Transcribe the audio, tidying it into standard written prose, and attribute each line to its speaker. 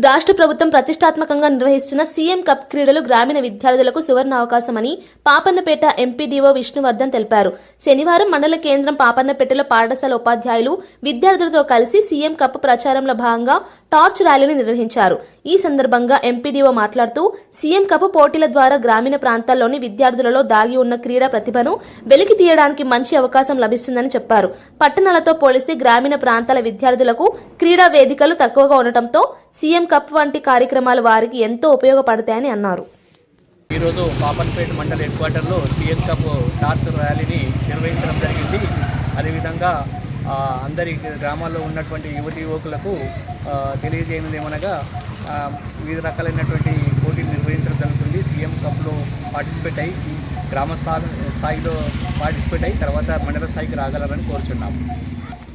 Speaker 1: రాష్ట్ర ప్రభుత్వం ప్రతిష్టాత్మకంగా నిర్వహిస్తున్న సీఎం కప్ క్రీడలు గ్రామీణ విద్యార్థులకు సువర్ణ అవకాశమని పాపన్నపేట ఎంపీడీఓ విష్ణువర్ధన్ తెలిపారు. శనివారం మండల కేంద్రం పాపన్నపేటలో పాఠశాల ఉపాధ్యాయులు విద్యార్థులతో కలిసి సీఎం కప్ ప్రచారంలో భాగంగా టార్చ్ ర్యాలీని నిర్వహించారు. ఈ సందర్భంగా ఎంపీడీఓ మాట్లాడుతూ సీఎం కప్ పోటీల ద్వారా గ్రామీణ ప్రాంతాల్లోని విద్యార్థులలో దాగి ఉన్న క్రీడా ప్రతిభను వెలికి తీయడానికి మంచి అవకాశం లభిస్తుందని చెప్పారు. పట్టణాలతో పోలిస్తే గ్రామీణ ప్రాంతాల విద్యార్థులకు క్రీడా వేదికలు తక్కువగా ఉండటంతో సీఎం కప్ వంటి కార్యక్రమాలు వారికి ఎంతో ఉపయోగపడతాయని అన్నారు.
Speaker 2: ఈరోజు పాపన్పేట మండల హెడ్ క్వార్టర్లో సీఎం కప్ టార్చ్ ర్యాలీని నిర్వహించడం జరిగింది. అదేవిధంగా అందరి గ్రామాల్లో ఉన్నటువంటి యువకులకు తెలియజేయనిది ఏమనగా వివిధ రకాలైనటువంటి పోటీలు నిర్వహించడం జరుగుతుంది. సీఎం కప్లో పార్టిసిపేట్ అయ్యి గ్రామ స్థాయిలో పార్టిసిపేట్ అయ్యి తర్వాత మండల స్థాయికి రాగలరని కోరుచున్నాము.